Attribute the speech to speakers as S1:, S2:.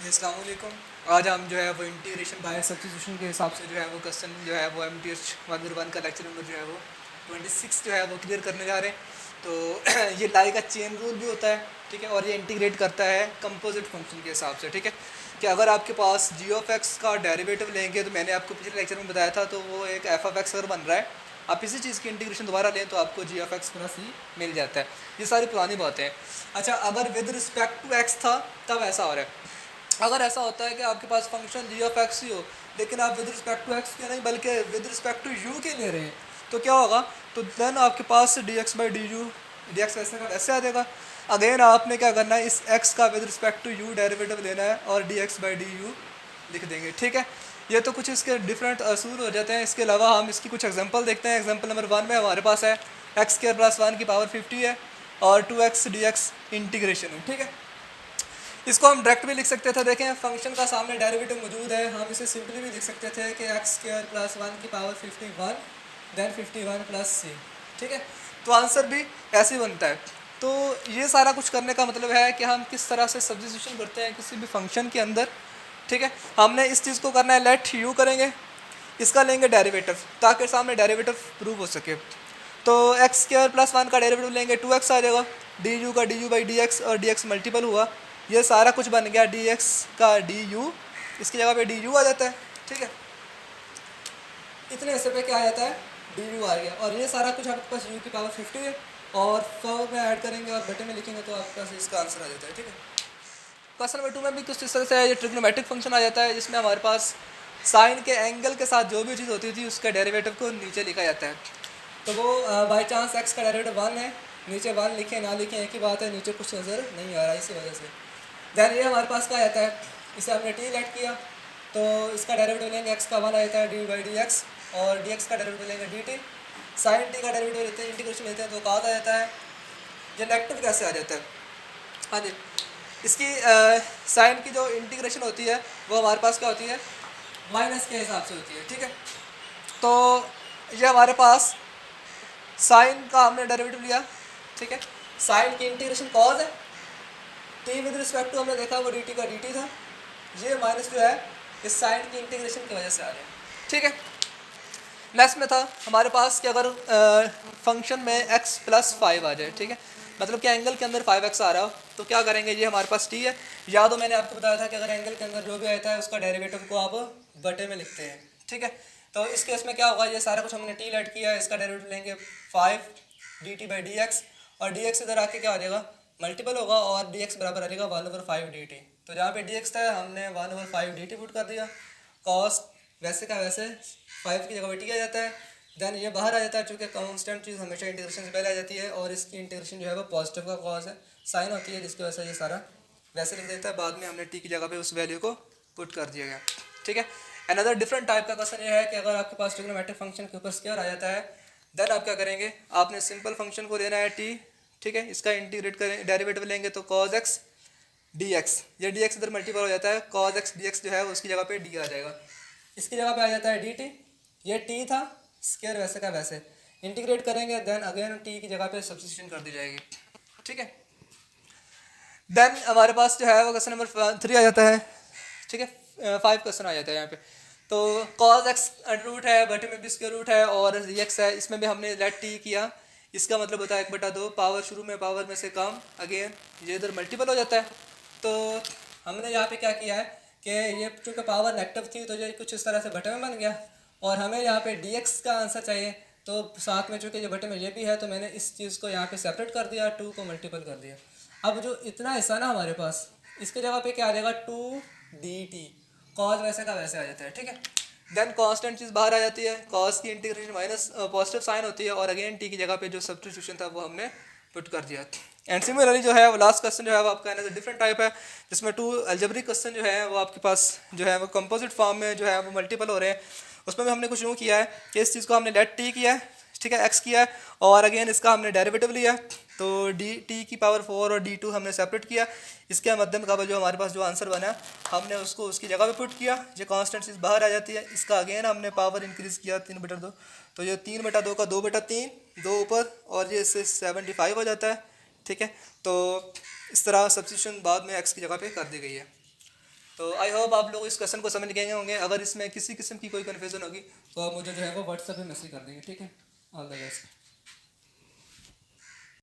S1: अस्सलाम वालेकुम। आज हम जो है वो इंटीग्रेशन बाय सब्स्टिट्यूशन के हिसाब से जो है वो क्वेश्चन जो है वो MTH 101 का लेक्चर नंबर जो है वो 26 जो है वो क्लियर करने जा रहे हैं। तो ये लाई का चेन रूल भी होता है, ठीक है, और ये इंटीग्रेट करता है कंपोजिट फंक्शन के हिसाब से, ठीक है। कि अगर आपके पास जी ऑफ एक्स का डेरिवेटिव लेंगे तो मैंने आपको पिछले लेक्चर में बताया था, तो वो एक एफ ऑफ एक्स अगर बन रहा है, आप इसी चीज़ की इंटीग्रेशन दोबारा लें तो आपको जी ऑफ एक्स प्लस ई मिल जाता है। ये सारी पुरानी बातें हैं। अच्छा, अगर विद रिस्पेक्ट टू एक्स था तब ऐसा हो रहा है। अगर ऐसा होता है कि आपके पास फंक्शन जी ऑफ एक्स ही हो, लेकिन आप विद रिस्पेक्ट टू एक्स के नहीं बल्कि विद रिस्पेक्ट टू यू के ले रहे हैं, तो क्या होगा? तो देन आपके पास D x by D U, D X वैसे का वैसे आ जाएगा। अगेन आपने क्या करना है, इस एक्स का with respect to u derivative लेना है और d x by D u लिख देंगे, ठीक है। ये तो कुछ इसके डिफरेंट असूल हो जाते हैं। इसके अलावा हम इसकी कुछ एग्जांपल देखते हैं। एग्जांपल नंबर 1 में हमारे पास है एक्स स्क्वायर प्लस 1 की पावर 50 है और 2x डी एक्स इंटीग्रेशन है, ठीक है। इसको हम डायरेक्ट भी लिख सकते थे। देखें, फंक्शन का सामने डेरिवेटिव मौजूद है, हम इसे सिंपली भी लिख सकते थे कि एक्स स्क्वायर प्लस 1 की पावर 51 देन 51 प्लस सी, ठीक है। तो आंसर भी ऐसे ही बनता है। तो ये सारा कुछ करने का मतलब है कि हम किस तरह से सब्स्टिट्यूशन करते हैं किसी भी फंक्शन के अंदर, ठीक है। हमने इस चीज़ को करना है, लेट यू करेंगे, इसका लेंगे डेरिवेटिव ताकि सामने डेरिवेटिव प्रूव हो सके। तो एक्स स्क्वायर प्लस 1 का डेरिवेटिव लेंगे, 2x आ जाएगा, डी यू का D you by D x और डी एक्स मल्टीपल हुआ, ये सारा कुछ बन गया डी एक्स का डी यू, इसकी जगह पे डी यू आ जाता है, ठीक है। इतने हिस्से पे क्या आ जाता है, डी यू आ गया। और ये सारा कुछ आपके पास यू की पावर 50 है और 4 में ऐड करेंगे और बटे में लिखेंगे तो आपके पास इसका आंसर आ जाता है, ठीक है। क्वेश्चन नंबर 2 में भी कुछ इस तरह से ये ट्रिग्नोमेट्रिक फंक्शन आ जाता है, जिसमें हमारे पास साइन के एंगल के साथ जो भी चीज़ होती थी उसके डेरिवेटिव को नीचे लिखा जाता है। तो वो बाई चांस एक्स का डेरिवेटिव 1 है, नीचे 1 लिखें ना लिखें एक ही बात है, नीचे कुछ नज़र नहीं आ रहा है इसी वजह से। दैन ये हमारे पास क्या आता है, इसे हमने टी लेट किया तो इसका डेरिवेटिव लेंगे, एक्स का 1 आ जाता है डी बाई डी एक्स और डी एक्स का डेरिवेटिव लेंगे डी टी, साइन टी का डेरिवेटिव लेते हैं, इंटीग्रेशन लेते हैं तो काज आ जाता है। ये नेगेटिव कैसे आ जाता है? हाँ जी, इसकी साइन की जो इंटीग्रेशन होती है वो हमारे पास क्या होती है, माइनस के हिसाब से होती है, ठीक है। तो ये हमारे पास साइन का हमने डेरिवेटिव लिया, ठीक है। साइन की इंटीग्रेशन कॉज है, टी विद रिस्पेक्ट टू हमने देखा वो डी टी का डी टी था, ये माइनस जो है इस साइन की इंटीग्रेशन की वजह से आ रहा है, ठीक है। नेक्स्ट में था हमारे पास कि अगर फंक्शन में x प्लस 5 आ जाए, ठीक है, मतलब कि एंगल के अंदर 5x आ रहा हो तो क्या करेंगे, ये हमारे पास t है। या तो मैंने आपको बताया था कि अगर एंगल के अंदर जो भी आता है उसका डेरिवेटिव को आप बटे में लिखते हैं, ठीक है। तो इस केस में क्या होगा, ये सारा कुछ हमने t लेट किया है, इसका डेरिवेटिव लेंगे 5 D T by D x और डी एक्स इधर आके क्या आ जाएगा, मल्टीपल होगा और डी एक्स बराबर आ जाएगा 1/5 डी टी। तो जहाँ पे डी एक्स था हमने 1/5 डी टी पुट कर दिया, कॉस वैसे का वैसे 5 की जगह पे टी आ जाता है, देन ये बाहर आ जाता है, चूँकि कांस्टेंट चीज़ हमेशा इंटीग्रेशन से पहले आ जाती है और इसकी इंटीग्रेशन जो है वो पॉजिटिव का कॉज है, साइन होती है, जिसकी वजह से ये सारा वैसे लिख देता है। बाद में हमने टी की जगह पे उस वैल्यू को पुट कर दिया गया, ठीक है। अनदर डिफरेंट टाइप का क्वेश्चन ये है कि अगर आपके पास ट्रिग्नोमेट्रिक फंक्शन के ऊपर स्क्वायर आ जाता है, देन आप क्या करेंगे, आपने सिंपल फंक्शन को लेना है टी, ठीक है, इसका इंटीग्रेट करें, डेरिवेटिव लेंगे तो कॉज एक्स डी एक्स, ये डी एक्स इधर मल्टीपल हो जाता है, कॉज एक्स डी एक्स जो है उसकी जगह पे डी आ जाएगा, इसकी जगह पे आ जाता है डी टी, ये टी था स्क्वायर वैसे का वैसे, इंटीग्रेट करेंगे देन अगेन टी की जगह पे सब्स्टिट्यूशन कर दी जाएगी, ठीक है। देन हमारे पास जो है वो क्वेश्चन नंबर 3 आ जाता है, ठीक है, 5 क्वेश्चन आ जाता है यहाँ पे। तो कॉज एक्स रूट है, बटे में भी स्क्वायर रूट है और एक्स है, इसमें भी हमने लेट टी किया, इसका मतलब होता है 1/2, पावर शुरू में पावर में से कम, अगेन ये इधर मल्टीपल हो जाता है। तो हमने यहाँ पे क्या किया है कि ये चूँकि पावर नेगेटिव थी तो ये कुछ इस तरह से बटे में बन गया और हमें यहाँ पे डी एक्स का आंसर चाहिए, तो साथ में चूँकि ये बटे में ये भी है तो मैंने इस चीज़ को यहाँ पे सेपरेट कर दिया, 2 को मल्टीपल कर दिया। अब जो इतना हिस्सा ना हमारे पास, इसके जगह पे क्या आ जाएगा 2 डी टी, कॉज वैसे का वैसे आ जाता है, ठीक है। देन कांस्टेंट चीज़ बाहर आ जाती है, कॉस की इंटीग्रेशन माइनस पॉजिटिव साइन होती है और अगेन टी की जगह पे जो सब्स्टिट्यूशन था वो हमने पुट कर दिया। एंड सिमिलरली जो है वो लास्ट क्वेश्चन जो है वो आपका डिफरेंट टाइप है, जिसमें 2 अलजेब्रिक क्वेश्चन जो है वो आपके पास जो है वो कंपोजिट फॉर्म में जो है वो मल्टीपल हो रहे हैं। उसमें भी हमने कुछ यूँ किया है कि इस चीज़ को हमने लेट टी किया है, ठीक है, एक्स किया है और अगेन इसका हमने डेरिवेटिव लिया है, तो डी टी की पावर 4 और डी 2 हमने सेपरेट किया, इसके मध्य मुकाबले जो हमारे पास जो आंसर बना हमने उसको उसकी जगह पे पुट किया, जो कांस्टेंट चीज़ बाहर आ जाती है, इसका अगेन हमने पावर इंक्रीज़ किया 3/2, तो ये 3/2 का 2/3, 2 ऊपर और ये इससे 75 हो जाता है, ठीक है। तो इस तरह सब्स्टिट्यूशन बाद में एक्स की जगह पे कर दी गई है। तो आई होप आप लोग इस क्वेश्चन को समझ गए होंगे। अगर इसमें किसी किस्म की कोई कन्फ्यूज़न होगी तो आप मुझे जो है वो व्हाट्सएप पे मैसेज कर देंगे, ठीक है। All the best.